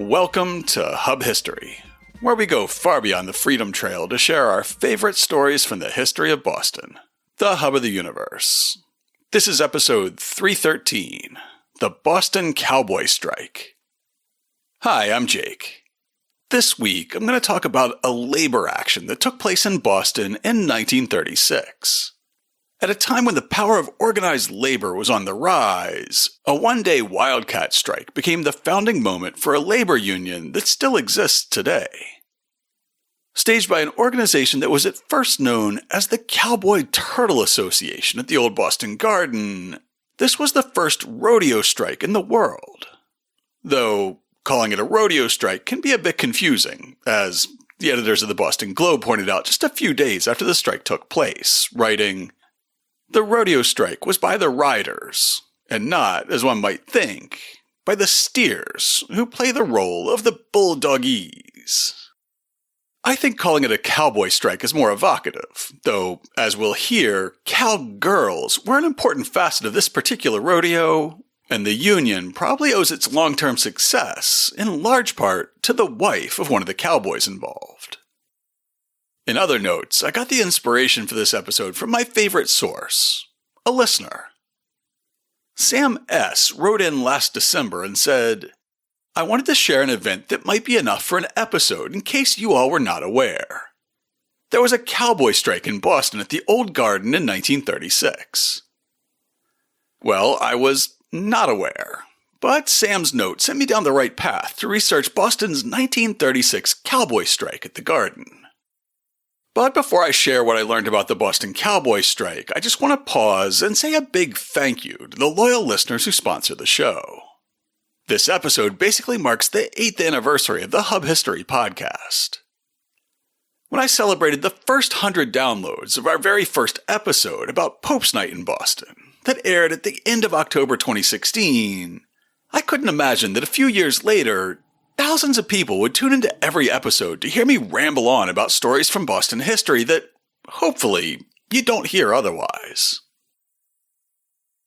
Welcome to Hub History, where we go far beyond the Freedom Trail to share our favorite stories from the history of Boston, the hub of the universe. This is episode 313, The Boston Cowboy Strike. Hi, I'm Jake. This week, I'm going to talk about a labor action that took place in Boston in 1936. At a time when the power of organized labor was on the rise, a one-day wildcat strike became the founding moment for a labor union that still exists today. Staged by an organization that was at first known as the Cowboy Turtle Association at the Old Boston Garden, this was the first rodeo strike in the world. Though, calling it a rodeo strike can be a bit confusing, as the editors of the Boston Globe pointed out just a few days after the strike took place, writing, "The rodeo strike was by the riders, and not, as one might think, by the steers, who play the role of the bulldoggies." I think calling it a cowboy strike is more evocative, though, as we'll hear, cowgirls were an important facet of this particular rodeo, and the union probably owes its long-term success, in large part, to the wife of one of the cowboys involved. In other notes, I got the inspiration for this episode from my favorite source, a listener. Sam S. wrote in last December and said, "I wanted to share an event that might be enough for an episode in case you all were not aware. There was a cowboy strike in Boston at the Old Garden in 1936. Well, I was not aware, but Sam's note sent me down the right path to research Boston's 1936 cowboy strike at the Garden. But before I share what I learned about the Boston Cowboy Strike, I just want to pause and say a big thank you to the loyal listeners who sponsor the show. This episode basically marks the 8th anniversary of the Hub History podcast. When I celebrated the first 100 downloads of our very first episode about Pope's Night in Boston, that aired at the end of October 2016, I couldn't imagine that a few years later, thousands of people would tune into every episode to hear me ramble on about stories from Boston history that, hopefully, you don't hear otherwise.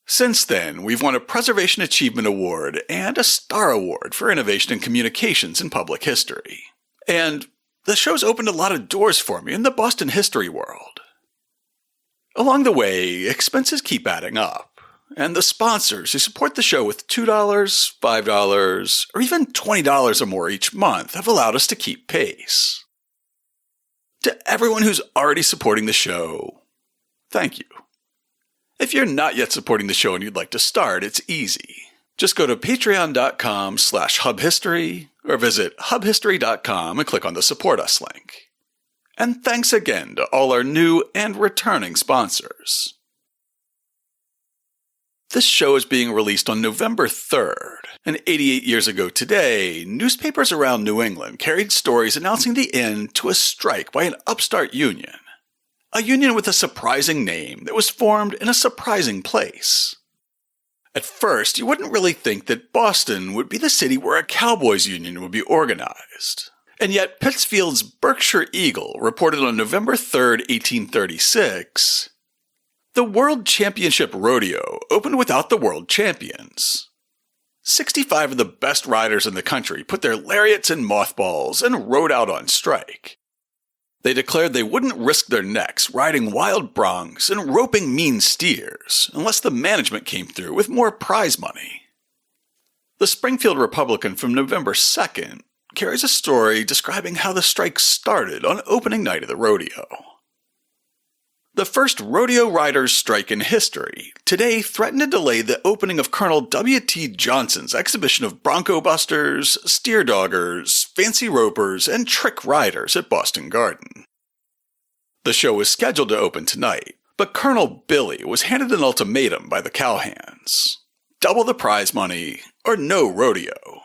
Since then, we've won a Preservation Achievement Award and a Star Award for Innovation in Communications in Public History. And the show's opened a lot of doors for me in the Boston history world. Along the way, expenses keep adding up. And the sponsors who support the show with $2, $5, or even $20 or more each month have allowed us to keep pace. To everyone who's already supporting the show, thank you. If you're not yet supporting the show and you'd like to start, it's easy. Just go to patreon.com/hubhistory or visit hubhistory.com and click on the Support Us link. And thanks again to all our new and returning sponsors. This show is being released on November 3rd, and 88 years ago today, newspapers around New England carried stories announcing the end to a strike by an upstart union. A union with a surprising name that was formed in a surprising place. At first, you wouldn't really think that Boston would be the city where a cowboys union would be organized. And yet, Pittsfield's Berkshire Eagle reported on November 3rd, 1836, "The World Championship Rodeo opened without the world champions. 65 of the best riders in the country put their lariats in mothballs and rode out on strike. They declared they wouldn't risk their necks riding wild broncs and roping mean steers unless the management came through with more prize money." The Springfield Republican from November 2nd carries a story describing how the strike started on opening night of the rodeo. "The first rodeo riders' strike in history today threatened to delay the opening of Colonel W.T. Johnson's exhibition of bronco busters, steer doggers, fancy ropers, and trick riders at Boston Garden. The show was scheduled to open tonight, but Colonel Billy was handed an ultimatum by the cowhands: double the prize money or no rodeo.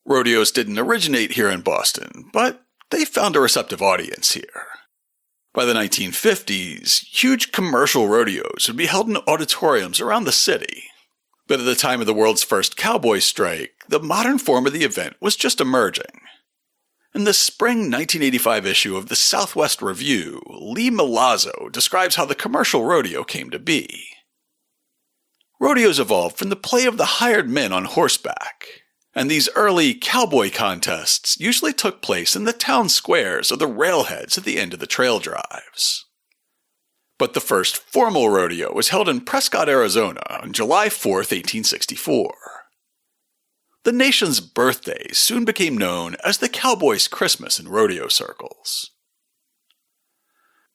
Rodeos didn't originate here in Boston, but they found a receptive audience here. By the 1950s, huge commercial rodeos would be held in auditoriums around the city. But at the time of the world's first cowboy strike, the modern form of the event was just emerging. In the spring 1985 issue of the Southwest Review, Lee Milazzo describes how the commercial rodeo came to be. Rodeos evolved from the play of the hired men on horseback. And these early cowboy contests usually took place in the town squares or the railheads at the end of the trail drives. But the first formal rodeo was held in Prescott, Arizona on July 4th, 1864. The nation's birthday soon became known as the Cowboys' Christmas in rodeo circles.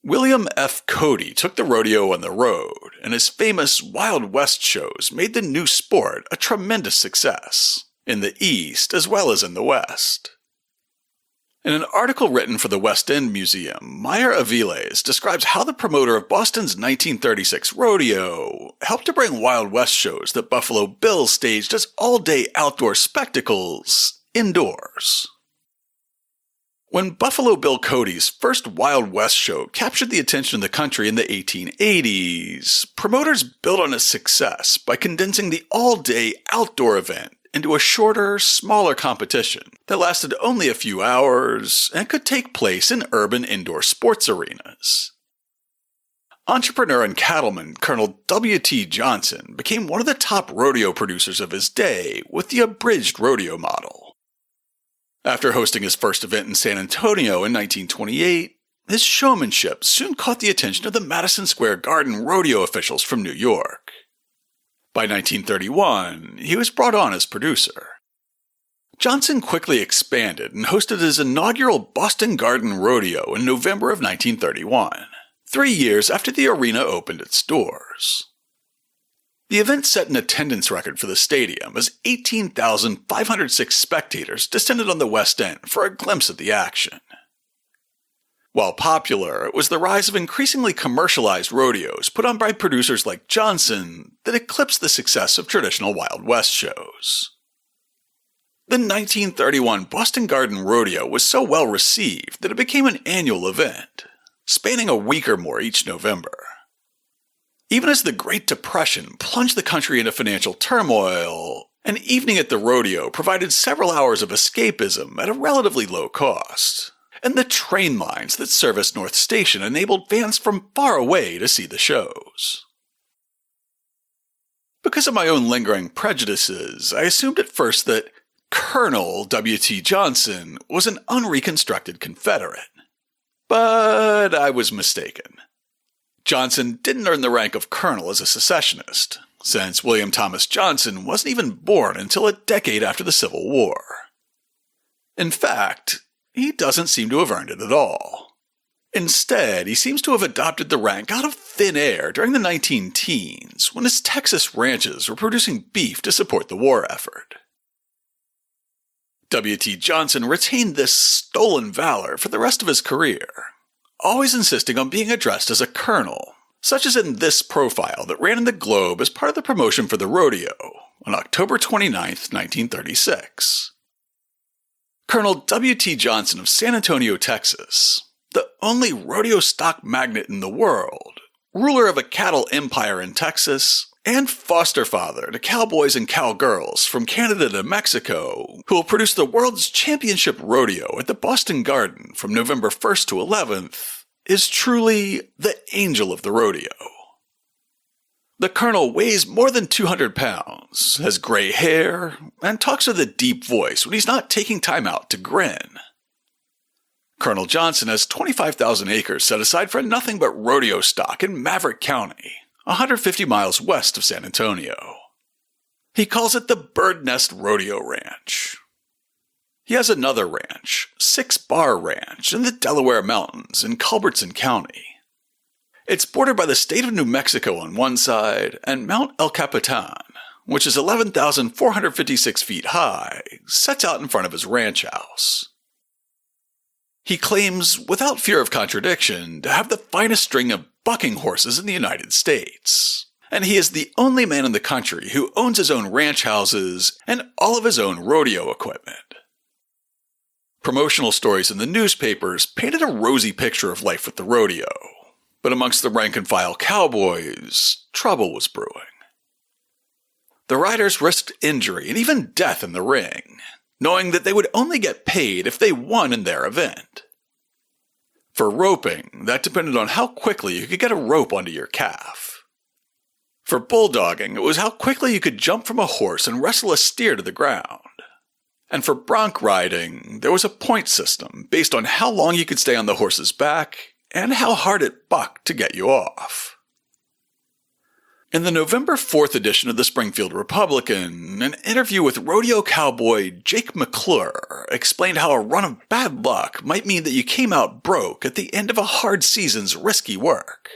William F. Cody took the rodeo on the road, and his famous Wild West shows made the new sport a tremendous success, in the East as well as in the West. In an article written for the West End Museum, Meyer Aviles describes how the promoter of Boston's 1936 rodeo helped to bring Wild West shows that Buffalo Bill staged as all-day outdoor spectacles indoors. When Buffalo Bill Cody's first Wild West show captured the attention of the country in the 1880s, promoters built on its success by condensing the all-day outdoor event into a shorter, smaller competition that lasted only a few hours and could take place in urban indoor sports arenas. Entrepreneur and cattleman Colonel W.T. Johnson became one of the top rodeo producers of his day with the abridged rodeo model. After hosting his first event in San Antonio in 1928, his showmanship soon caught the attention of the Madison Square Garden rodeo officials from New York. By 1931, he was brought on as producer. Johnson quickly expanded and hosted his inaugural Boston Garden Rodeo in November of 1931, 3 years after the arena opened its doors. The event set an attendance record for the stadium as 18,506 spectators descended on the West End for a glimpse of the action. While popular, it was the rise of increasingly commercialized rodeos put on by producers like Johnson that eclipsed the success of traditional Wild West shows. The 1931 Boston Garden Rodeo was so well received that it became an annual event, spanning a week or more each November. Even as the Great Depression plunged the country into financial turmoil, an evening at the rodeo provided several hours of escapism at a relatively low cost. And the train lines that serviced North Station enabled fans from far away to see the shows. Because of my own lingering prejudices, I assumed at first that Colonel W.T. Johnson was an unreconstructed Confederate. But I was mistaken. Johnson didn't earn the rank of colonel as a secessionist, since William Thomas Johnson wasn't even born until a decade after the Civil War. In fact, he doesn't seem to have earned it at all. Instead, he seems to have adopted the rank out of thin air during the 19-teens, when his Texas ranches were producing beef to support the war effort. W.T. Johnson retained this stolen valor for the rest of his career, always insisting on being addressed as a colonel, such as in this profile that ran in the Globe as part of the promotion for the rodeo on October 29, 1936. Colonel W.T. Johnson of San Antonio, Texas, the only rodeo stock magnate in the world, ruler of a cattle empire in Texas, and foster father to cowboys and cowgirls from Canada to Mexico, who will produce the world's championship rodeo at the Boston Garden from November 1st to 11th, is truly the angel of the rodeo. The colonel weighs more than 200 pounds, has gray hair, and talks with a deep voice when he's not taking time out to grin. Colonel Johnson has 25,000 acres set aside for nothing but rodeo stock in Maverick County, 150 miles west of San Antonio. He calls it the Bird Nest Rodeo Ranch. He has another ranch, 6 Bar Ranch, in the Delaware Mountains in Culbertson County. It's bordered by the state of New Mexico on one side and Mount El Capitan, which is 11,456 feet high, sets out in front of his ranch house. He claims, without fear of contradiction, to have the finest string of bucking horses in the United States, and he is the only man in the country who owns his own ranch houses and all of his own rodeo equipment. Promotional stories in the newspapers painted a rosy picture of life with the rodeo, but amongst the rank-and-file cowboys, trouble was brewing. The riders risked injury and even death in the ring, knowing that they would only get paid if they won in their event. For roping, that depended on how quickly you could get a rope onto your calf. For bulldogging, it was how quickly you could jump from a horse and wrestle a steer to the ground. And for bronc riding, there was a point system based on how long you could stay on the horse's back and how hard it bucked to get you off. In the November 4th edition of the Springfield Republican, an interview with rodeo cowboy Jake McClure explained how a run of bad luck might mean that you came out broke at the end of a hard season's risky work.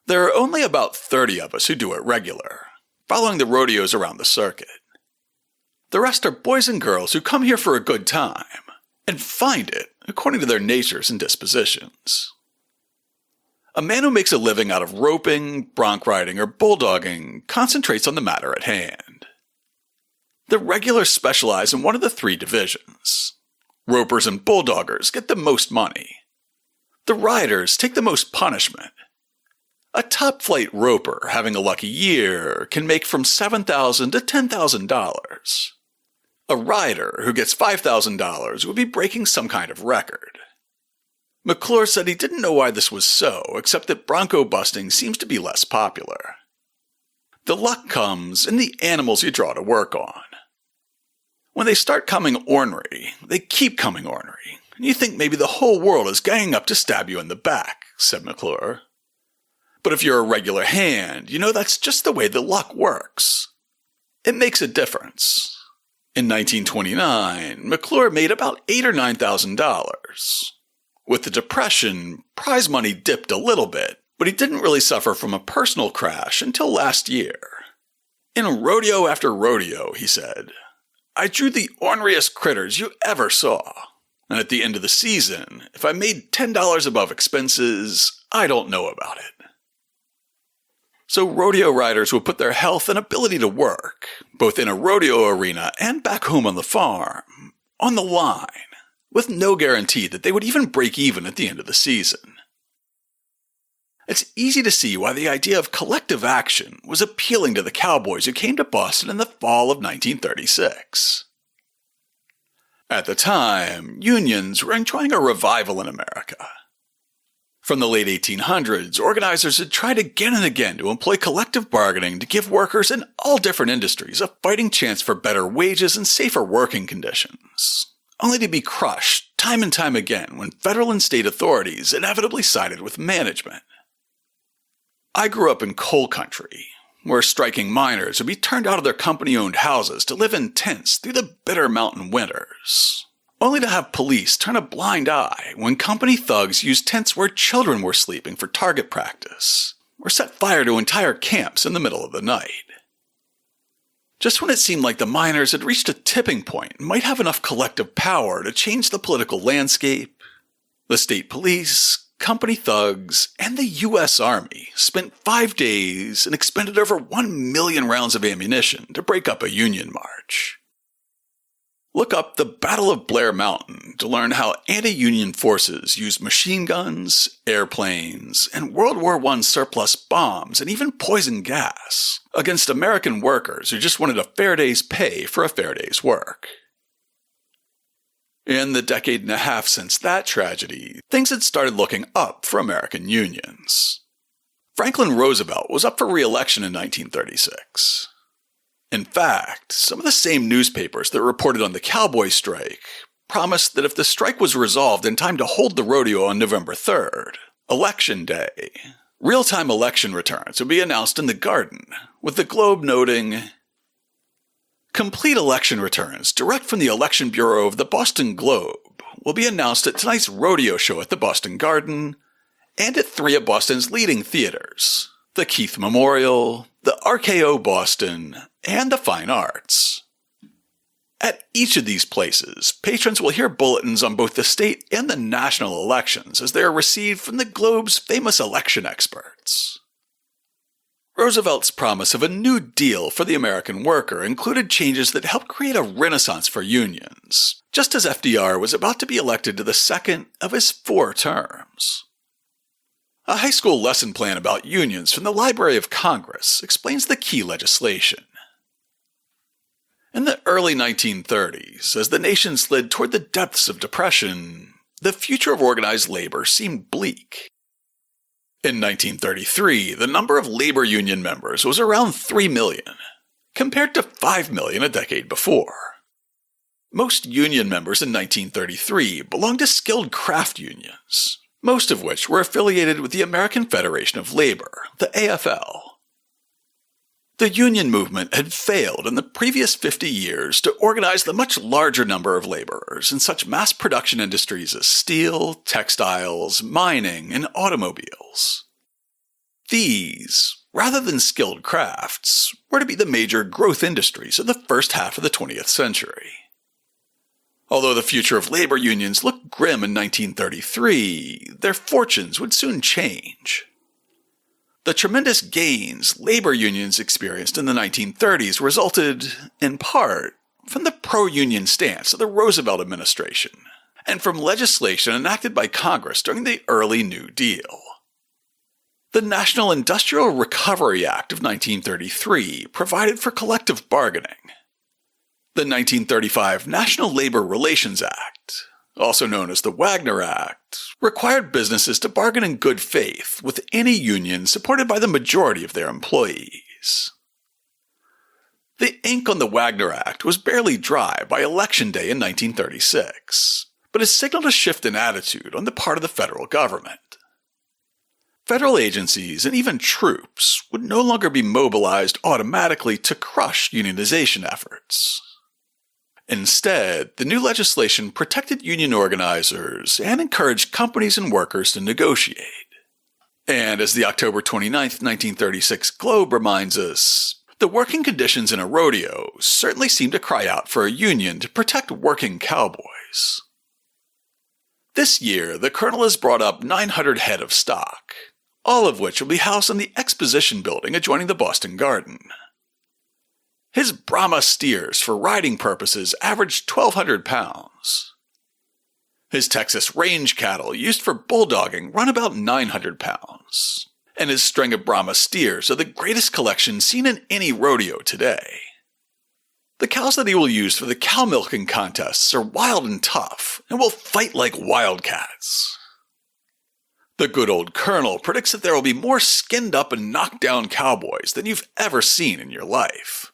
There are only about 30 of us who do it regular, following the rodeos around the circuit. The rest are boys and girls who come here for a good time, and find it according to their natures and dispositions. A man who makes a living out of roping, bronc riding, or bulldogging concentrates on the matter at hand. The regulars specialize in one of the three divisions. Ropers and bulldoggers get the most money. The riders take the most punishment. A top-flight roper having a lucky year can make from $7,000 to $10,000. A rider who gets $5,000 would be breaking some kind of record. McClure said he didn't know why this was so, except that bronco busting seems to be less popular. The luck comes in the animals you draw to work on. When they start coming ornery, they keep coming ornery, and you think maybe the whole world is ganging up to stab you in the back, said McClure. But if you're a regular hand, you know that's just the way the luck works. It makes a difference. In 1929, McClure made about $8,000 or $9,000. With the Depression, prize money dipped a little bit, but he didn't really suffer from a personal crash until last year. In rodeo after rodeo, he said, I drew the orneriest critters you ever saw, and at the end of the season, if I made $10 above expenses, I don't know about it. So rodeo riders would put their health and ability to work, both in a rodeo arena and back home on the farm, on the line, with no guarantee that they would even break even at the end of the season. It's easy to see why the idea of collective action was appealing to the cowboys who came to Boston in the fall of 1936. At the time, unions were enjoying a revival in America. From the late 1800s, organizers had tried again and again to employ collective bargaining to give workers in all different industries a fighting chance for better wages and safer working conditions, only to be crushed time and time again when federal and state authorities inevitably sided with management. I grew up in coal country, where striking miners would be turned out of their company-owned houses to live in tents through the bitter mountain winters, only to have police turn a blind eye when company thugs used tents where children were sleeping for target practice, or set fire to entire camps in the middle of the night. Just when it seemed like the miners had reached a tipping point and might have enough collective power to change the political landscape, the state police, company thugs, and the U.S. Army spent 5 days and expended over 1 million rounds of ammunition to break up a Union march. Look up the Battle of Blair Mountain to learn how anti-Union forces used machine guns, airplanes, and World War I surplus bombs and even poison gas against American workers who just wanted a fair day's pay for a fair day's work. In the decade and a half since that tragedy, things had started looking up for American unions. Franklin Roosevelt was up for re-election in 1936. In fact, some of the same newspapers that reported on the cowboy strike promised that if the strike was resolved in time to hold the rodeo on November 3rd, Election Day, real-time election returns would be announced in the Garden, with the Globe noting, complete election returns direct from the Election Bureau of the Boston Globe will be announced at tonight's rodeo show at the Boston Garden and at 3 of Boston's leading theaters, the Keith Memorial, the RKO Boston, and the Fine Arts. At each of these places, patrons will hear bulletins on both the state and the national elections as they are received from the Globe's famous election experts. Roosevelt's promise of a New Deal for the American worker included changes that helped create a renaissance for unions, just as FDR was about to be elected to the second of his 4 terms. A high school lesson plan about unions from the Library of Congress explains the key legislation. In the early 1930s, as the nation slid toward the depths of depression, the future of organized labor seemed bleak. In 1933, the number of labor union members was around 3 million, compared to 5 million a decade before. Most union members in 1933 belonged to skilled craft unions, most of which were affiliated with the American Federation of Labor, the AFL. The union movement had failed in the previous 50 years to organize the much larger number of laborers in such mass production industries as steel, textiles, mining, and automobiles. These, rather than skilled crafts, were to be the major growth industries of the first half of the 20th century. Although the future of labor unions looked grim in 1933, their fortunes would soon change. The tremendous gains labor unions experienced in the 1930s resulted, in part, from the pro-union stance of the Roosevelt administration, and from legislation enacted by Congress during the early New Deal. The National Industrial Recovery Act of 1933 provided for collective bargaining. The 1935 National Labor Relations Act, also known as the Wagner Act, required businesses to bargain in good faith with any union supported by the majority of their employees. The ink on the Wagner Act was barely dry by Election Day in 1936, but it signaled a shift in attitude on the part of the federal government. Federal agencies and even troops would no longer be mobilized automatically to crush unionization efforts. Instead, the new legislation protected union organizers and encouraged companies and workers to negotiate. And as the October 29, 1936 Globe reminds us, the working conditions in a rodeo certainly seem to cry out for a union to protect working cowboys. This year, the Colonel has brought up 900 head of stock, all of which will be housed in the exposition building adjoining the Boston Garden. His Brahma steers for riding purposes averaged 1,200 pounds. His Texas range cattle used for bulldogging run about 900 pounds. And his string of Brahma steers are the greatest collection seen in any rodeo today. The cows that he will use for the cow milking contests are wild and tough, and will fight like wildcats. The good old Colonel predicts that there will be more skinned up and knocked down cowboys than you've ever seen in your life.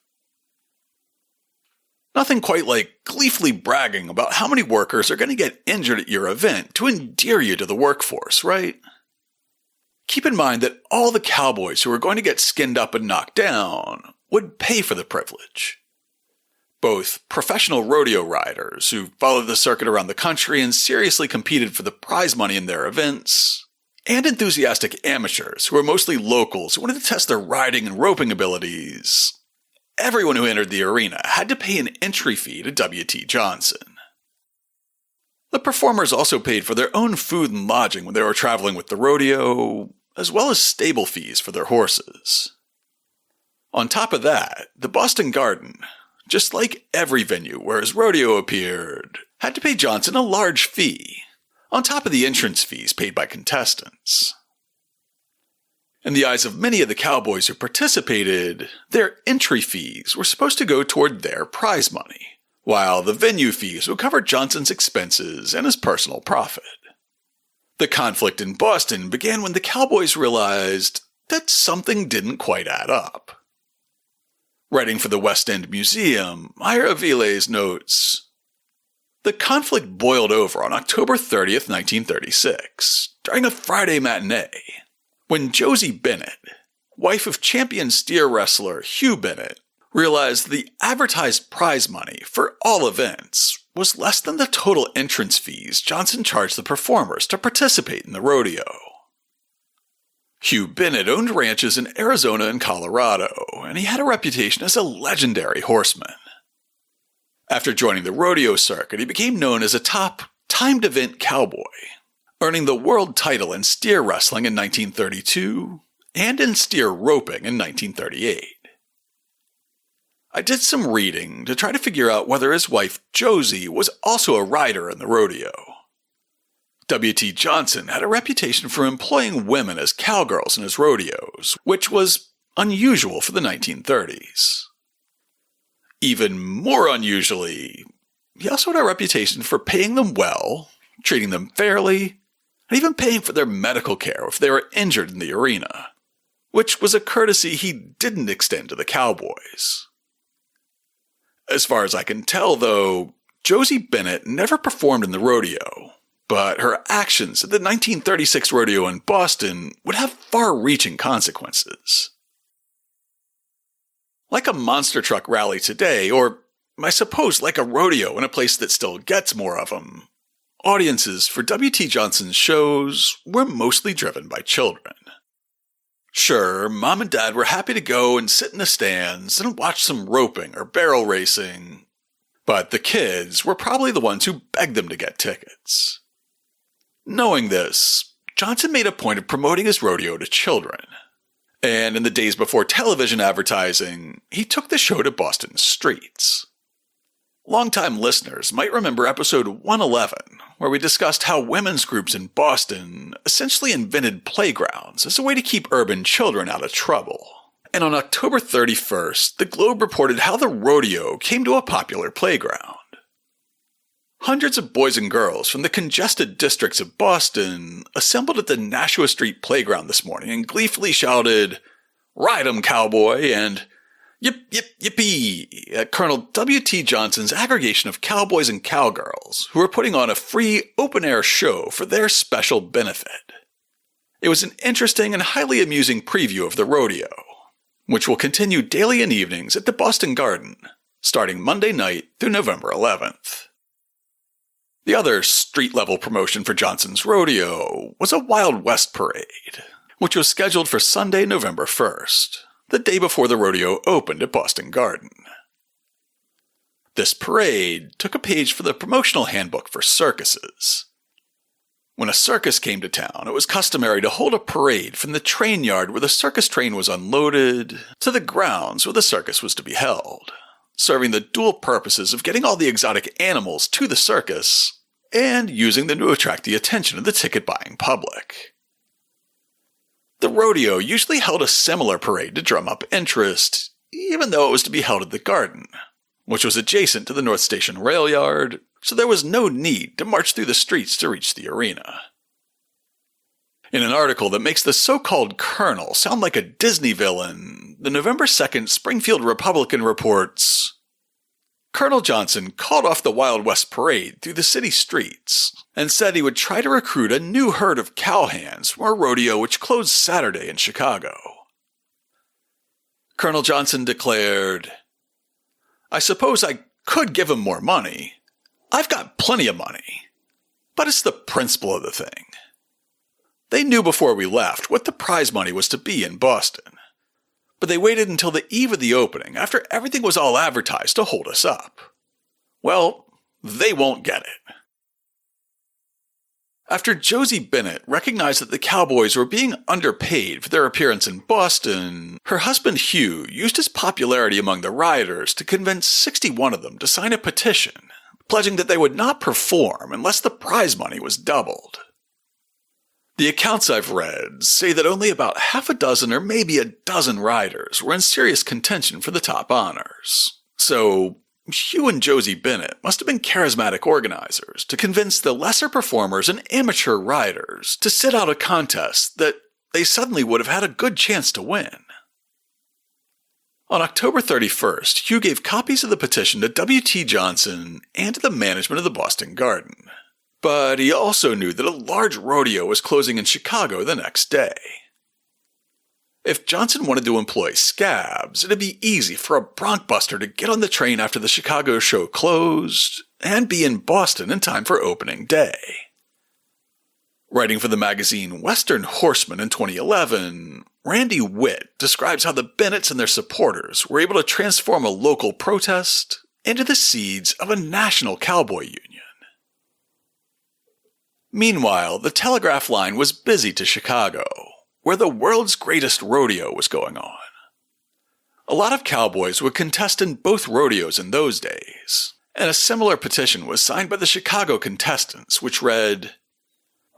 Nothing quite like gleefully bragging about how many workers are going to get injured at your event to endear you to the workforce, right? Keep in mind that all the cowboys who are going to get skinned up and knocked down would pay for the privilege. Both professional rodeo riders who followed the circuit around the country and seriously competed for the prize money in their events, and enthusiastic amateurs who are mostly locals who wanted to test their riding and roping abilities. Everyone who entered the arena had to pay an entry fee to W.T. Johnson. The performers also paid for their own food and lodging when they were traveling with the rodeo, as well as stable fees for their horses. On top of that, the Boston Garden, just like every venue where his rodeo appeared, had to pay Johnson a large fee, on top of the entrance fees paid by contestants. In the eyes of many of the cowboys who participated, their entry fees were supposed to go toward their prize money, while the venue fees would cover Johnson's expenses and his personal profit. The conflict in Boston began when the cowboys realized that something didn't quite add up. Writing for the West End Museum, Ira Aviles notes, "The conflict boiled over on October 30th, 1936, during a Friday matinee, when Josie Bennett, wife of champion steer wrestler Hugh Bennett, realized the advertised prize money for all events was less than the total entrance fees Johnson charged the performers to participate in the rodeo." Hugh Bennett owned ranches in Arizona and Colorado, and he had a reputation as a legendary horseman. After joining the rodeo circuit, he became known as a top, timed event cowboy, earning the world title in steer wrestling in 1932 and in steer roping in 1938. I did some reading to try to figure out whether his wife Josie was also a rider in the rodeo. W.T. Johnson had a reputation for employing women as cowgirls in his rodeos, which was unusual for the 1930s. Even more unusually, he also had a reputation for paying them well, treating them fairly, and even paying for their medical care if they were injured in the arena, which was a courtesy he didn't extend to the cowboys. As far as I can tell, though, Josie Bennett never performed in the rodeo, but her actions at the 1936 rodeo in Boston would have far-reaching consequences. Like a monster truck rally today, or I suppose like a rodeo in a place that still gets more of them, audiences for W.T. Johnson's shows were mostly driven by children. Sure, Mom and Dad were happy to go and sit in the stands and watch some roping or barrel racing, but the kids were probably the ones who begged them to get tickets. Knowing this, Johnson made a point of promoting his rodeo to children. And in the days before television advertising, he took the show to Boston's streets. Longtime listeners might remember episode 111, where we discussed how women's groups in Boston essentially invented playgrounds as a way to keep urban children out of trouble. And on October 31st, the Globe reported how the rodeo came to a popular playground. Hundreds of boys and girls from the congested districts of Boston assembled at the Nashua Street playground this morning and gleefully shouted, "Ride 'em, cowboy!" and "Yip, yip, yippee!" at Colonel W.T. Johnson's aggregation of cowboys and cowgirls who were putting on a free open-air show for their special benefit. It was an interesting and highly amusing preview of the rodeo, which will continue daily and evenings at the Boston Garden, starting Monday night through November 11th. The other street-level promotion for Johnson's rodeo was a Wild West parade, which was scheduled for Sunday, November 1st, the day before the rodeo opened at Boston Garden. This parade took a page from the promotional handbook for circuses. When a circus came to town, it was customary to hold a parade from the train yard where the circus train was unloaded to the grounds where the circus was to be held, serving the dual purposes of getting all the exotic animals to the circus and using them to attract the attention of the ticket-buying public. The rodeo usually held a similar parade to drum up interest, even though it was to be held at the Garden, which was adjacent to the North Station rail yard, so there was no need to march through the streets to reach the arena. In an article that makes the so-called Colonel sound like a Disney villain, the November 2nd Springfield Republican reports, Colonel Johnson called off the Wild West parade through the city streets and said he would try to recruit a new herd of cowhands from a rodeo which closed Saturday in Chicago. Colonel Johnson declared, "I suppose I could give him more money. I've got plenty of money. But it's the principle of the thing. They knew before we left what the prize money was to be in Boston. But they waited until the eve of the opening, after everything was all advertised, to hold us up. Well, they won't get it." After Josie Bennett recognized that the Cowboys were being underpaid for their appearance in Boston, her husband Hugh used his popularity among the rioters to convince 61 of them to sign a petition, pledging that they would not perform unless the prize money was doubled. The accounts I've read say that only about half a dozen or maybe a dozen riders were in serious contention for the top honors. So, Hugh and Josie Bennett must have been charismatic organizers to convince the lesser performers and amateur riders to sit out a contest that they suddenly would have had a good chance to win. On October 31st, Hugh gave copies of the petition to W.T. Johnson and to the management of the Boston Garden. But he also knew that a large rodeo was closing in Chicago the next day. If Johnson wanted to employ scabs, it'd be easy for a bronc-buster to get on the train after the Chicago show closed and be in Boston in time for opening day. Writing for the magazine Western Horseman in 2011, Randy Witt describes how the Bennetts and their supporters were able to transform a local protest into the seeds of a national cowboy union. Meanwhile, the telegraph line was busy to Chicago, where the world's greatest rodeo was going on. A lot of cowboys would contest in both rodeos in those days, and a similar petition was signed by the Chicago contestants, which read,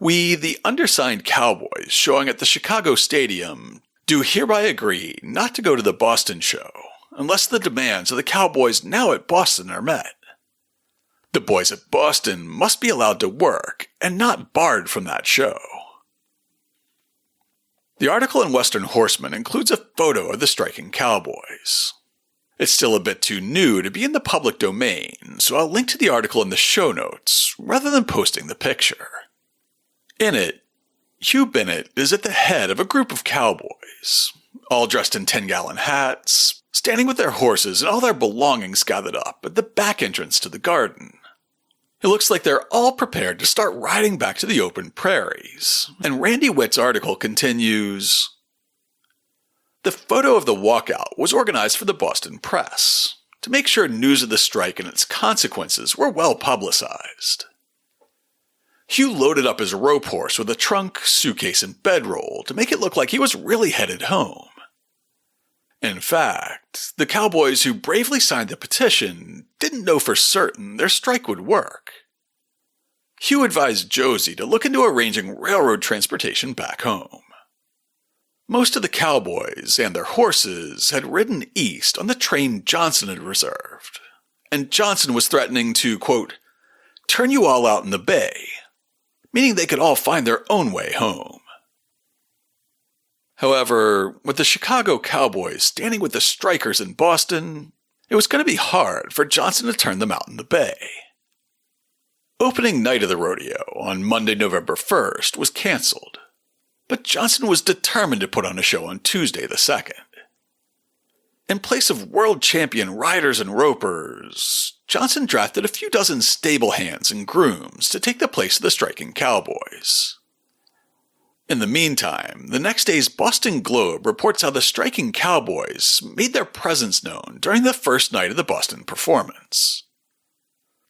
"We, the undersigned cowboys showing at the Chicago Stadium, do hereby agree not to go to the Boston show, unless the demands of the cowboys now at Boston are met. The boys at Boston must be allowed to work and not barred from that show." The article in Western Horseman includes a photo of the striking cowboys. It's still a bit too new to be in the public domain, so I'll link to the article in the show notes rather than posting the picture. In it, Hugh Bennett is at the head of a group of cowboys, all dressed in 10-gallon hats, standing with their horses and all their belongings gathered up at the back entrance to the garden. It looks like they're all prepared to start riding back to the open prairies, and Randy Witt's article continues, "The photo of the walkout was organized for the Boston Press to make sure news of the strike and its consequences were well publicized. Hugh loaded up his rope horse with a trunk, suitcase, and bedroll to make it look like he was really headed home. In fact, the cowboys who bravely signed the petition didn't know for certain their strike would work. Hugh advised Josie to look into arranging railroad transportation back home. Most of the cowboys and their horses had ridden east on the train Johnson had reserved, and Johnson was threatening to, quote, turn you all out in the bay, meaning they could all find their own way home. However, with the Chicago Cowboys standing with the strikers in Boston, it was going to be hard for Johnson to turn them out in the bay. Opening night of the rodeo on Monday, November 1st was canceled, but Johnson was determined to put on a show on Tuesday the 2nd. In place of world champion riders and ropers, Johnson drafted a few dozen stable hands and grooms to take the place of the striking cowboys. In the meantime, the next day's Boston Globe reports how the striking cowboys made their presence known during the first night of the Boston performance.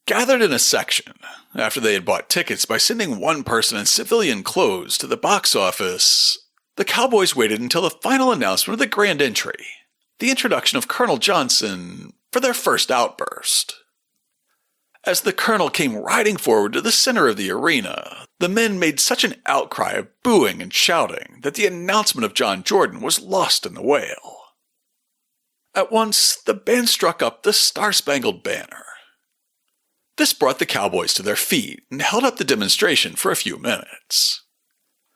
Gathered in a section, after they had bought tickets by sending one person in civilian clothes to the box office, the cowboys waited until the final announcement of the grand entry, the introduction of Colonel Johnson, for their first outburst. As the colonel came riding forward to the center of the arena, the men made such an outcry of booing and shouting that the announcement of John Jordan was lost in the wail. At once, the band struck up the Star-Spangled Banner. This brought the cowboys to their feet and held up the demonstration for a few minutes.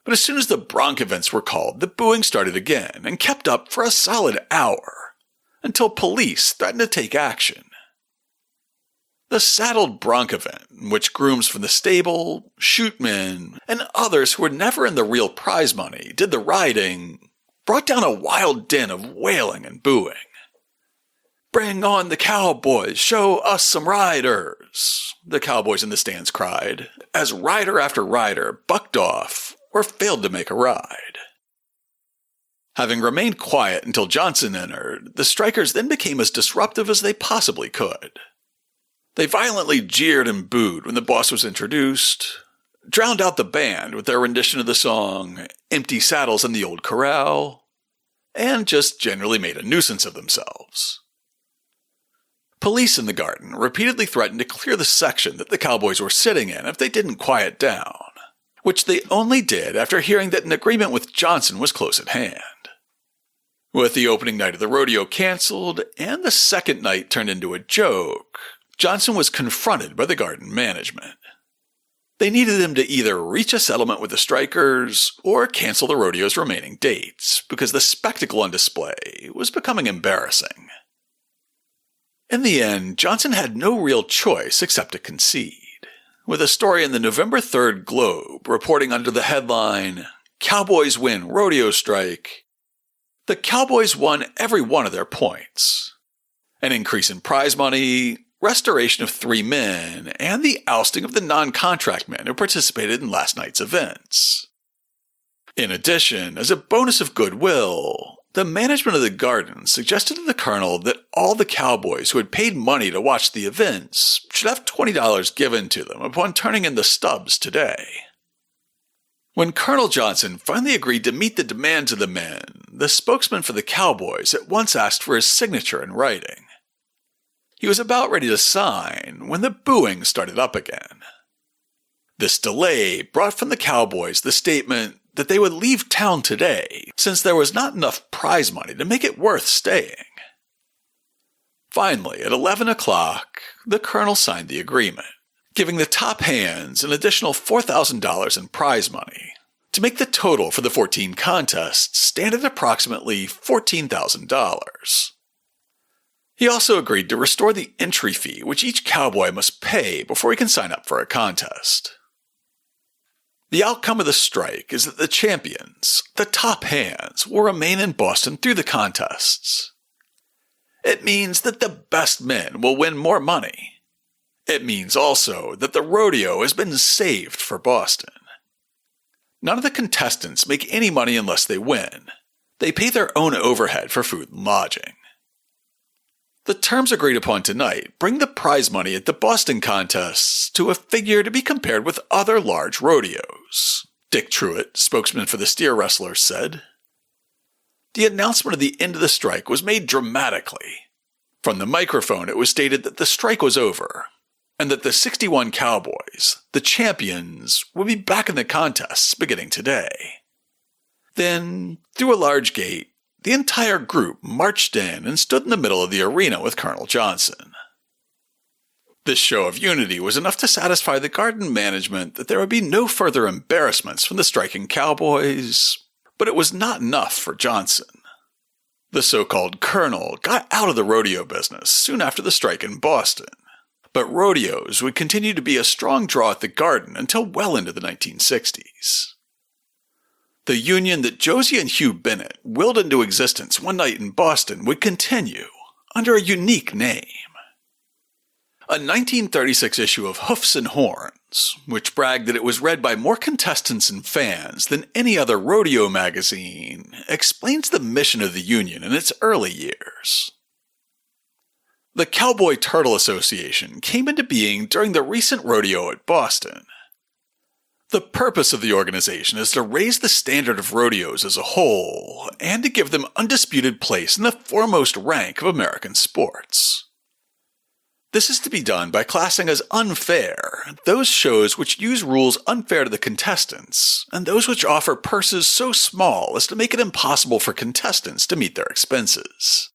But as soon as the bronc events were called, the booing started again and kept up for a solid hour, until police threatened to take action. The saddled bronc event, in which grooms from the stable, shootmen, and others who were never in the real prize money did the riding, brought down a wild din of wailing and booing. "Bring on the cowboys, show us some riders," the cowboys in the stands cried, as rider after rider bucked off or failed to make a ride. Having remained quiet until Johnson entered, the strikers then became as disruptive as they possibly could. They violently jeered and booed when the boss was introduced, drowned out the band with their rendition of the song "Empty Saddles in the Old Corral," and just generally made a nuisance of themselves. Police in the garden repeatedly threatened to clear the section that the cowboys were sitting in if they didn't quiet down, which they only did after hearing that an agreement with Johnson was close at hand. With the opening night of the rodeo canceled and the second night turned into a joke, Johnson was confronted by the garden management. They needed him to either reach a settlement with the strikers or cancel the rodeo's remaining dates, because the spectacle on display was becoming embarrassing. In the end, Johnson had no real choice except to concede, with a story in the November 3rd Globe reporting under the headline, "Cowboys Win Rodeo Strike." The Cowboys won every one of their points. An increase in prize money, restoration of 3 men, and the ousting of the non-contract men who participated in last night's events. In addition, as a bonus of goodwill, the management of the garden suggested to the colonel that all the cowboys who had paid money to watch the events should have $20 given to them upon turning in the stubs today. When Colonel Johnson finally agreed to meet the demands of the men, the spokesman for the cowboys at once asked for his signature in writing. He was about ready to sign when the booing started up again. This delay brought from the cowboys the statement that they would leave town today since there was not enough prize money to make it worth staying. Finally, at 11 o'clock, the colonel signed the agreement, giving the top hands an additional $4,000 in prize money to make the total for the 14 contests stand at approximately $14,000. He also agreed to restore the entry fee which each cowboy must pay before he can sign up for a contest. The outcome of the strike is that the champions, the top hands, will remain in Boston through the contests. It means that the best men will win more money. It means also that the rodeo has been saved for Boston. None of the contestants make any money unless they win. They pay their own overhead for food and lodging. The terms agreed upon tonight bring the prize money at the Boston contests to a figure to be compared with other large rodeos, Dick Truitt, spokesman for the steer wrestlers, said. The announcement of the end of the strike was made dramatically. From the microphone it was stated that the strike was over, and that the 61 cowboys, the champions, would be back in the contests beginning today. Then, through a large gate, the entire group marched in and stood in the middle of the arena with Colonel Johnson. This show of unity was enough to satisfy the garden management that there would be no further embarrassments from the striking cowboys, but it was not enough for Johnson. The so-called colonel got out of the rodeo business soon after the strike in Boston, but rodeos would continue to be a strong draw at the garden until well into the 1960s. The union that Josie and Hugh Bennett willed into existence one night in Boston would continue under a unique name. A 1936 issue of Hoofs and Horns, which bragged that it was read by more contestants and fans than any other rodeo magazine, explains the mission of the union in its early years. The Cowboy Turtle Association came into being during the recent rodeo at Boston. The purpose of the organization is to raise the standard of rodeos as a whole, and to give them undisputed place in the foremost rank of American sports. This is to be done by classing as unfair those shows which use rules unfair to the contestants, and those which offer purses so small as to make it impossible for contestants to meet their expenses.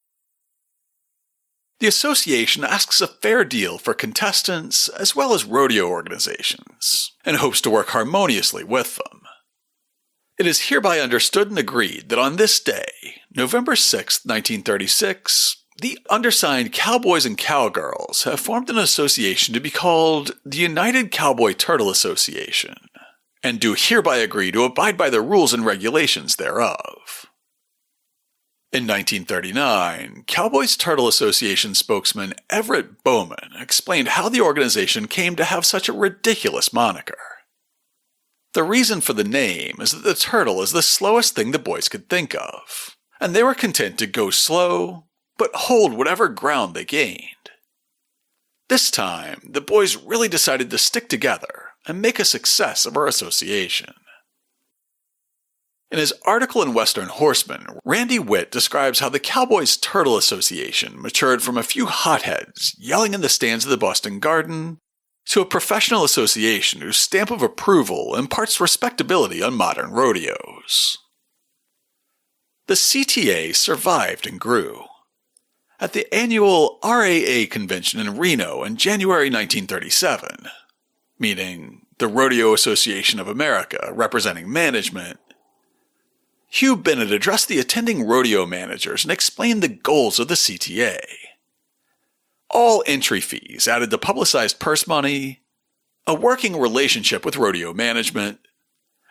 The association asks a fair deal for contestants as well as rodeo organizations, and hopes to work harmoniously with them. It is hereby understood and agreed that on this day, November 6, 1936, the undersigned Cowboys and Cowgirls have formed an association to be called the United Cowboy Turtle Association, and do hereby agree to abide by the rules and regulations thereof. In 1939, Cowboys Turtle Association spokesman Everett Bowman explained how the organization came to have such a ridiculous moniker. The reason for the name is that the turtle is the slowest thing the boys could think of, and they were content to go slow, but hold whatever ground they gained. This time, the boys really decided to stick together and make a success of our association. In his article in Western Horseman, Randy Witt describes how the Cowboys Turtle Association matured from a few hotheads yelling in the stands of the Boston Garden to a professional association whose stamp of approval imparts respectability on modern rodeos. The CTA survived and grew. At the annual RAA convention in Reno in January 1937, meaning the Rodeo Association of America representing management, Hugh Bennett addressed the attending rodeo managers and explained the goals of the CTA. All entry fees added to publicized purse money, a working relationship with rodeo management,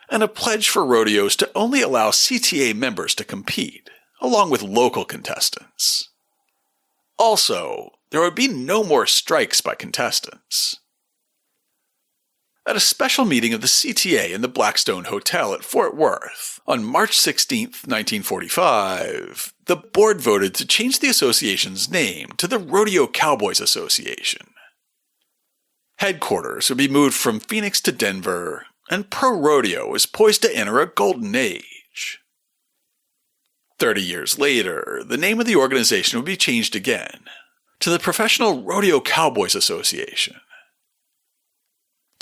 and a pledge for rodeos to only allow CTA members to compete, along with local contestants. Also, there would be no more strikes by contestants. At a special meeting of the CTA in the Blackstone Hotel at Fort Worth on March 16, 1945, the board voted to change the association's name to the Rodeo Cowboys Association. Headquarters would be moved from Phoenix to Denver, and pro rodeo was poised to enter a golden age. 30 years later, the name of the organization would be changed again to the Professional Rodeo Cowboys Association.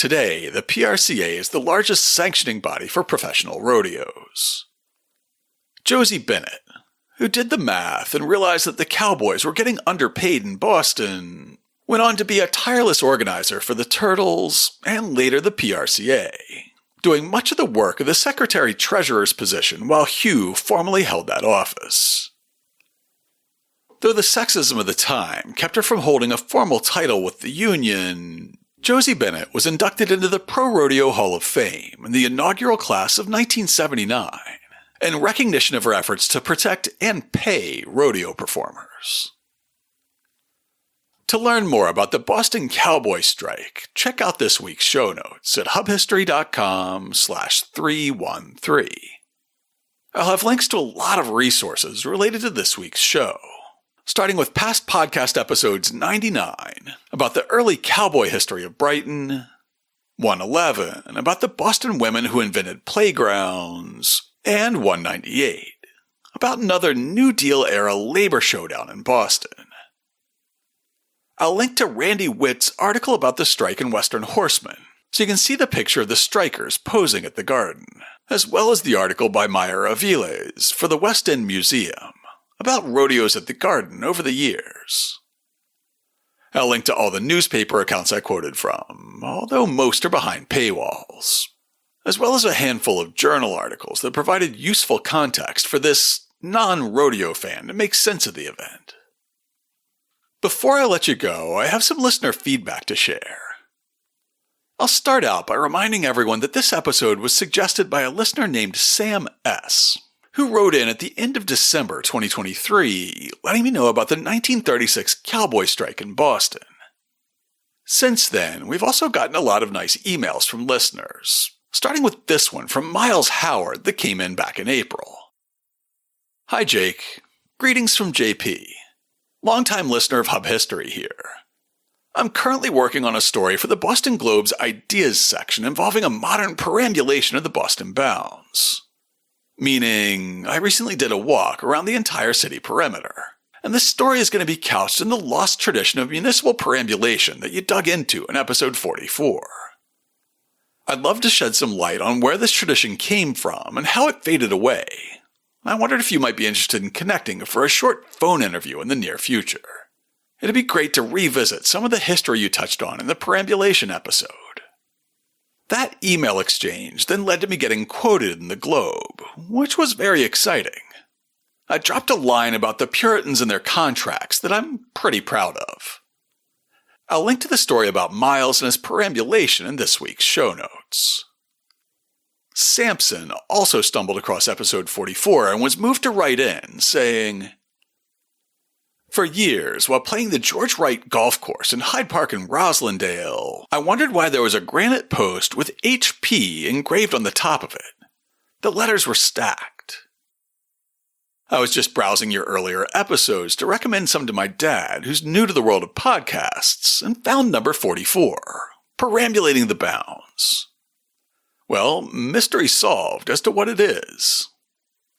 Today, the PRCA is the largest sanctioning body for professional rodeos. Josie Bennett, who did the math and realized that the Cowboys were getting underpaid in Boston, went on to be a tireless organizer for the Turtles and later the PRCA, doing much of the work of the Secretary-Treasurer's position while Hugh formally held that office. Though the sexism of the time kept her from holding a formal title with the union, Josie Bennett was inducted into the Pro Rodeo Hall of Fame in the inaugural class of 1979, in recognition of her efforts to protect and pay rodeo performers. To learn more about the Boston Cowboy Strike, check out this week's show notes at hubhistory.com/313. I'll have links to a lot of resources related to this week's show, starting with past podcast episodes 99 about the early cowboy history of Brighton, 111 about the Boston women who invented playgrounds, and 198 about another New Deal-era labor showdown in Boston. I'll link to Randy Witt's article about the strike in Western Horseman, so you can see the picture of the strikers posing at the garden, as well as the article by Meyer Aviles for the West End Museum about rodeos at the garden over the years. I'll link to all the newspaper accounts I quoted from, although most are behind paywalls, as well as a handful of journal articles that provided useful context for this non-rodeo fan to make sense of the event. Before I let you go, I have some listener feedback to share. I'll start out by reminding everyone that this episode was suggested by a listener named Sam S., who wrote in at the end of December 2023, letting me know about the 1936 cowboy strike in Boston. Since then, we've also gotten a lot of nice emails from listeners, starting with this one from Miles Howard that came in back in April. Hi Jake, greetings from JP. Longtime listener of Hub History here. I'm currently working on a story for the Boston Globe's Ideas section involving a modern perambulation of the Boston bounds. Meaning, I recently did a walk around the entire city perimeter, and this story is going to be couched in the lost tradition of municipal perambulation that you dug into in episode 44. I'd love to shed some light on where this tradition came from and how it faded away. I wondered if you might be interested in connecting for a short phone interview in the near future. It'd be great to revisit some of the history you touched on in the perambulation episode. That email exchange then led to me getting quoted in the Globe, which was very exciting. I dropped a line about the Puritans and their contracts that I'm pretty proud of. I'll link to the story about Miles and his perambulation in this week's show notes. Sampson also stumbled across episode 44 and was moved to write in, saying, For years, while playing the George Wright Golf Course in Hyde Park in Roslindale, I wondered why there was a granite post with HP engraved on the top of it. The letters were stacked. I was just browsing your earlier episodes to recommend some to my dad, who's new to the world of podcasts, and found number 44, Perambulating the Bounds. Well, mystery solved as to what it is.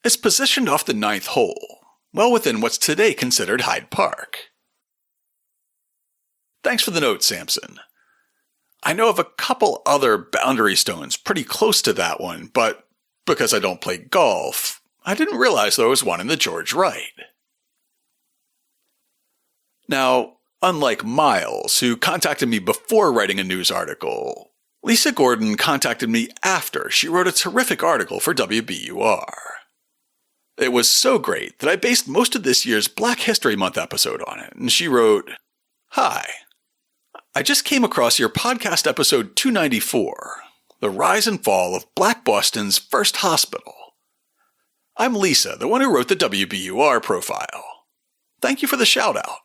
It's positioned off the 9th hole, well within what's today considered Hyde Park. Thanks for the note, Sampson. I know of a couple other boundary stones pretty close to that one, but because I don't play golf, I didn't realize there was one in the George Wright. Now, unlike Miles, who contacted me before writing a news article, Lisa Gordon contacted me after she wrote a terrific article for WBUR. It was so great that I based most of this year's Black History Month episode on it, and she wrote, Hi, I just came across your podcast episode 294, The Rise and Fall of Black Boston's First Hospital. I'm Lisa, the one who wrote the WBUR profile. Thank you for the shout-out.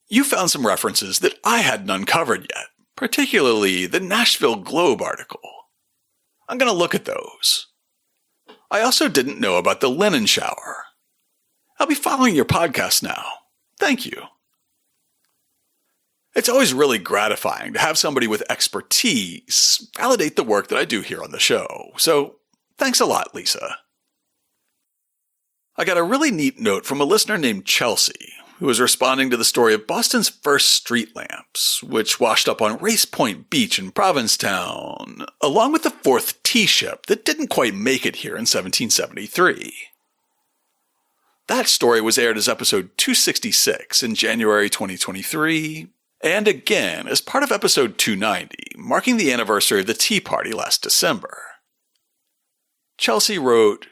You found some references that I hadn't uncovered yet, particularly the Nashville Globe article. I'm going to look at those. I also didn't know about the linen shower. I'll be following your podcast now. Thank you. It's always really gratifying to have somebody with expertise validate the work that I do here on the show, so thanks a lot, Lisa. I got a really neat note from a listener named Chelsea, who was responding to the story of Boston's first street lamps, which washed up on Race Point Beach in Provincetown, along with the fourth tea ship that didn't quite make it here in 1773. That story was aired as episode 266 in January 2023, and again as part of episode 290, marking the anniversary of the Tea Party last December. Chelsea wrote,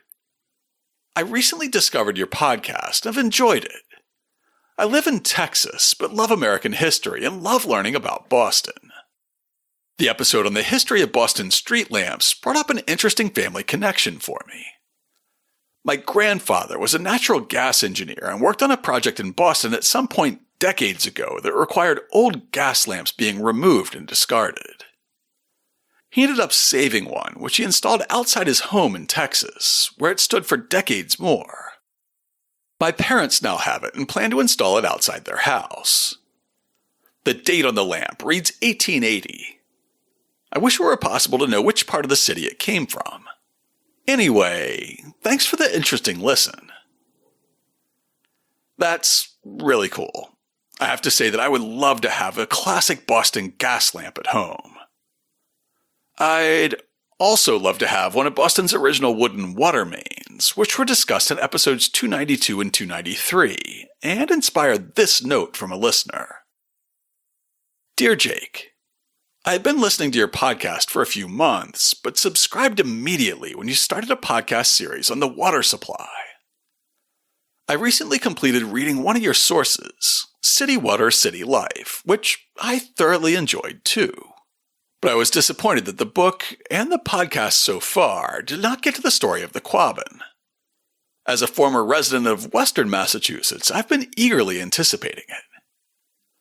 I recently discovered your podcast and have enjoyed it. I live in Texas, but love American history and love learning about Boston. The episode on the history of Boston street lamps brought up an interesting family connection for me. My grandfather was a natural gas engineer and worked on a project in Boston at some point decades ago that required old gas lamps being removed and discarded. He ended up saving one, which he installed outside his home in Texas, where it stood for decades more. My parents now have it and plan to install it outside their house. The date on the lamp reads 1880. I wish it were possible to know which part of the city it came from. Anyway, thanks for the interesting listen. That's really cool. I have to say that I would love to have a classic Boston gas lamp at home. I'd also love to have one of Boston's original wooden water mains, which were discussed in episodes 292 and 293, and inspired this note from a listener. Dear Jake, I had been listening to your podcast for a few months, but subscribed immediately when you started a podcast series on the water supply. I recently completed reading one of your sources, City Water, City Life, which I thoroughly enjoyed too. But I was disappointed that the book and the podcast so far did not get to the story of the Quabbin. As a former resident of Western Massachusetts, I've been eagerly anticipating it.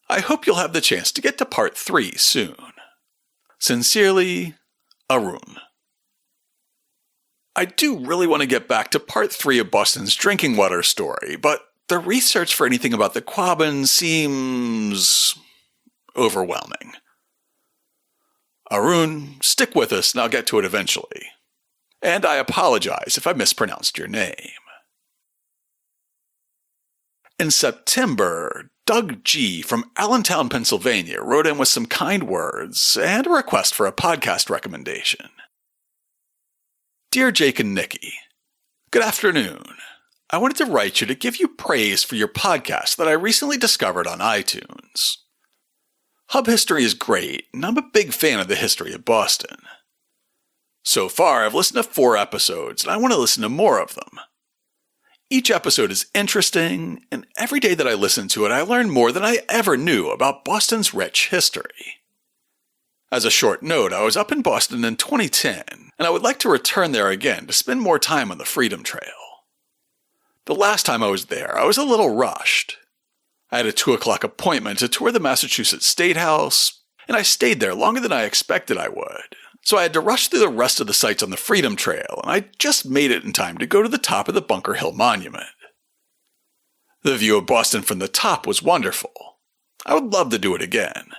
I hope you'll have the chance to get to part 3 soon. Sincerely, Arun. I do really want to get back to part 3 of Boston's drinking water story, but the research for anything about the Quabbin seems overwhelming. Arun, stick with us and I'll get to it eventually. And I apologize if I mispronounced your name. In September, Doug G. from Allentown, Pennsylvania wrote in with some kind words and a request for a podcast recommendation. Dear Jake and Nikki, good afternoon. I wanted to write you to give you praise for your podcast that I recently discovered on iTunes. Hub History is great, and I'm a big fan of the history of Boston. So far, I've listened to 4 episodes, and I want to listen to more of them. Each episode is interesting, and every day that I listen to it, I learn more than I ever knew about Boston's rich history. As a short note, I was up in Boston in 2010, and I would like to return there again to spend more time on the Freedom Trail. The last time I was there, I was a little rushed. I had a 2:00 appointment to tour the Massachusetts State House, and I stayed there longer than I expected I would, so I had to rush through the rest of the sites on the Freedom Trail, and I just made it in time to go to the top of the Bunker Hill Monument. The view of Boston from the top was wonderful. I would love to do it again.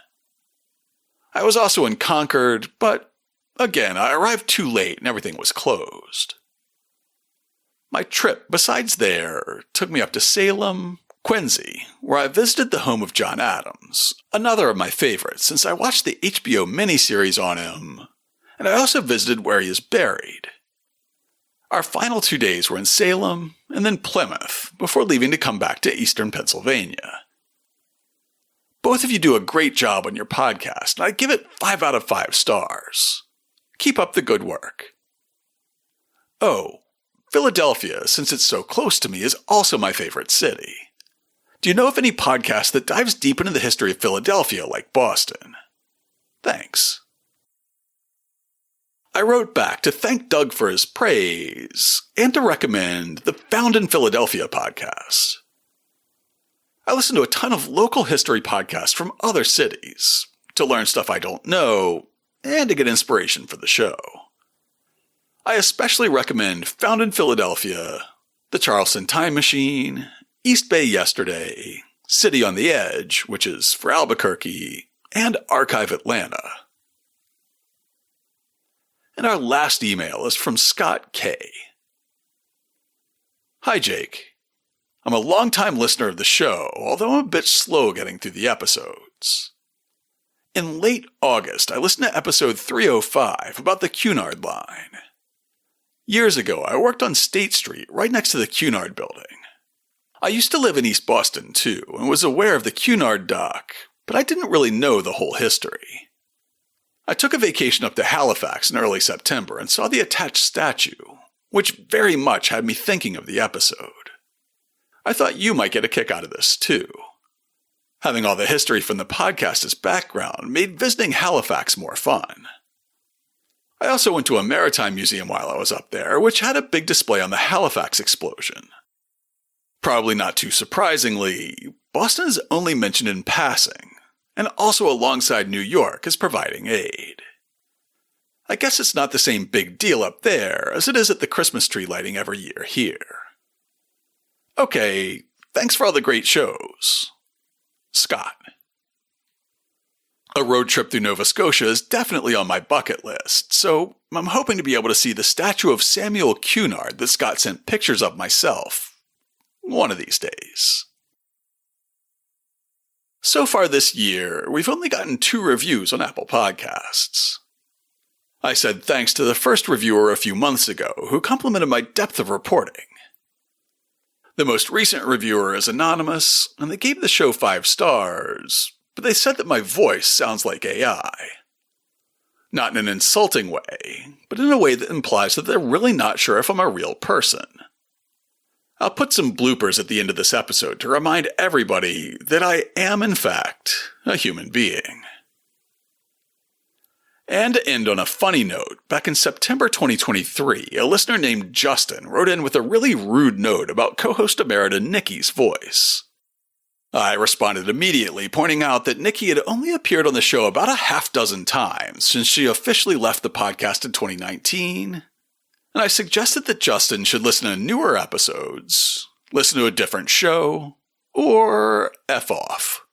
I was also in Concord, but again, I arrived too late and everything was closed. My trip, besides there, took me up to Salem, Quincy, where I visited the home of John Adams, another of my favorites since I watched the HBO miniseries on him, and I also visited where he is buried. Our final 2 days were in Salem and then Plymouth before leaving to come back to eastern Pennsylvania. Both of you do a great job on your podcast, and I give it 5 out of 5 stars. Keep up the good work. Oh, Philadelphia, since it's so close to me, is also my favorite city. Do you know of any podcast that dives deep into the history of Philadelphia like Boston? Thanks. I wrote back to thank Doug for his praise and to recommend the Found in Philadelphia podcast. I listen to a ton of local history podcasts from other cities to learn stuff I don't know and to get inspiration for the show. I especially recommend Found in Philadelphia, The Charleston Time Machine, East Bay Yesterday, City on the Edge, which is for Albuquerque, and Archive Atlanta. And our last email is from Scott K. Hi Jake. I'm a longtime listener of the show, although I'm a bit slow getting through the episodes. In late August, I listened to episode 305 about the Cunard Line. Years ago, I worked on State Street right next to the Cunard building. I used to live in East Boston too, and was aware of the Cunard dock, but I didn't really know the whole history. I took a vacation up to Halifax in early September and saw the attached statue, which very much had me thinking of the episode. I thought you might get a kick out of this too. Having all the history from the podcast as background made visiting Halifax more fun. I also went to a maritime museum while I was up there, which had a big display on the Halifax explosion. Probably not too surprisingly, Boston is only mentioned in passing, and also alongside New York as providing aid. I guess it's not the same big deal up there as it is at the Christmas tree lighting every year here. Okay, thanks for all the great shows. Scott. A road trip through Nova Scotia is definitely on my bucket list, so I'm hoping to be able to see the statue of Samuel Cunard that Scott sent pictures of myself one of these days. So far this year, we've only gotten 2 reviews on Apple Podcasts. I said thanks to the first reviewer a few months ago who complimented my depth of reporting. The most recent reviewer is anonymous, and they gave the show 5 stars, but they said that my voice sounds like AI. Not in an insulting way, but in a way that implies that they're really not sure if I'm a real person. I'll put some bloopers at the end of this episode to remind everybody that I am, in fact, a human being. And to end on a funny note, back in September 2023, a listener named Justin wrote in with a really rude note about co-host emerita Nikki's voice. I responded immediately, pointing out that Nikki had only appeared on the show about a half-dozen times since she officially left the podcast in 2019, and I suggested that Justin should listen to newer episodes, listen to a different show, or F off.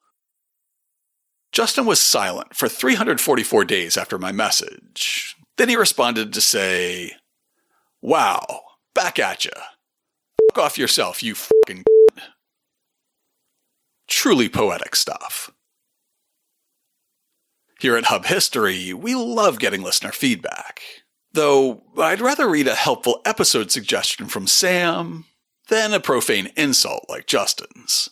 Justin was silent for 344 days after my message. Then he responded to say, "Wow, back at ya. Fuck off yourself, you fucking c***." Truly poetic stuff. Here at Hub History, we love getting listener feedback. Though, I'd rather read a helpful episode suggestion from Sam than a profane insult like Justin's.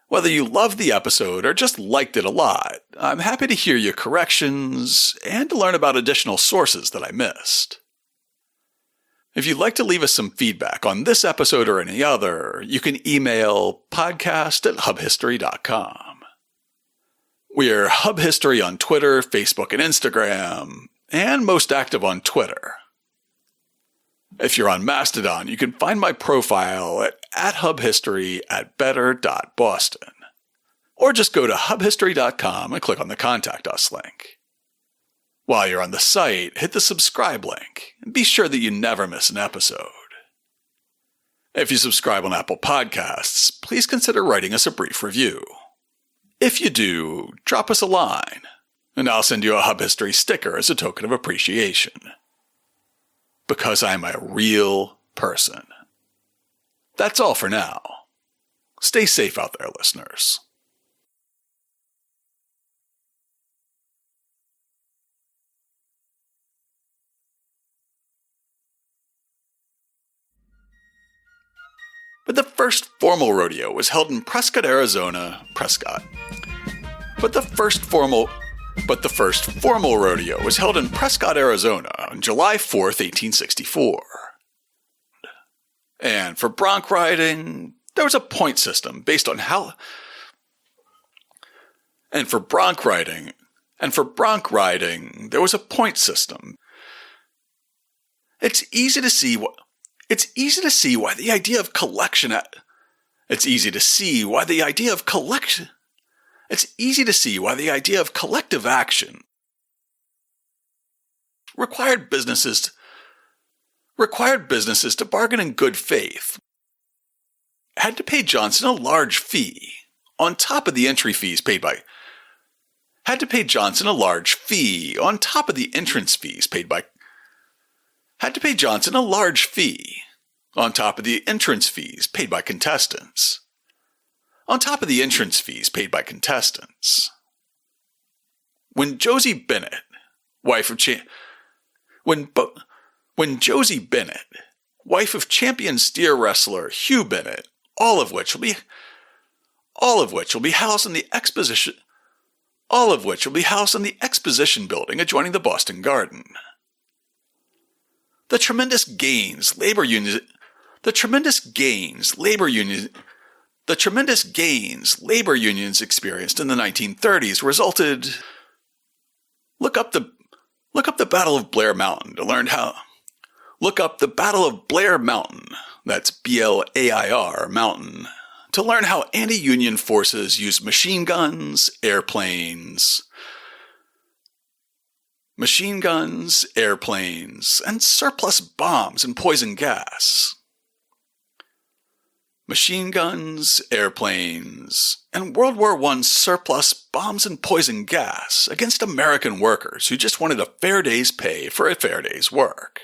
Whether you loved the episode or just liked it a lot, I'm happy to hear your corrections and to learn about additional sources that I missed. If you'd like to leave us some feedback on this episode or any other, you can email podcast@hubhistory.com. We're Hub History on Twitter, Facebook, and Instagram, and most active on Twitter. If you're on Mastodon, you can find my profile at @hubhistory@better.boston. Or just go to hubhistory.com and click on the Contact Us link. While you're on the site, hit the subscribe link and be sure that you never miss an episode. If you subscribe on Apple Podcasts, please consider writing us a brief review. If you do, drop us a line, and I'll send you a Hub History sticker as a token of appreciation. Because I'm a real person. That's all for now. Stay safe out there, listeners. But the first formal rodeo was held in Prescott, Arizona. But the first formal rodeo was held in Prescott, Arizona on July 4th, 1864. And for bronc riding, there was a point system based on how... And for bronc riding, there was a point system. It's easy to see why the idea of collective action required businesses to bargain in good faith, had to pay Johnson a large fee on top of the entrance fees paid by contestants, When Josie Bennett, wife of champion steer wrestler Hugh Bennett, all of which will be housed in the exposition building adjoining the Boston Garden. The tremendous gains labor unions The tremendous gains labor unions experienced in the 1930s resulted... Look up the Battle of Blair Mountain to learn how... Look up the Battle of Blair Mountain, that's B-L-A-I-R, Mountain, to learn how anti-union forces used machine guns, airplanes, and surplus bombs and poison gas. Machine guns, airplanes, and World War I surplus bombs and poison gas against American workers who just wanted a fair day's pay for a fair day's work.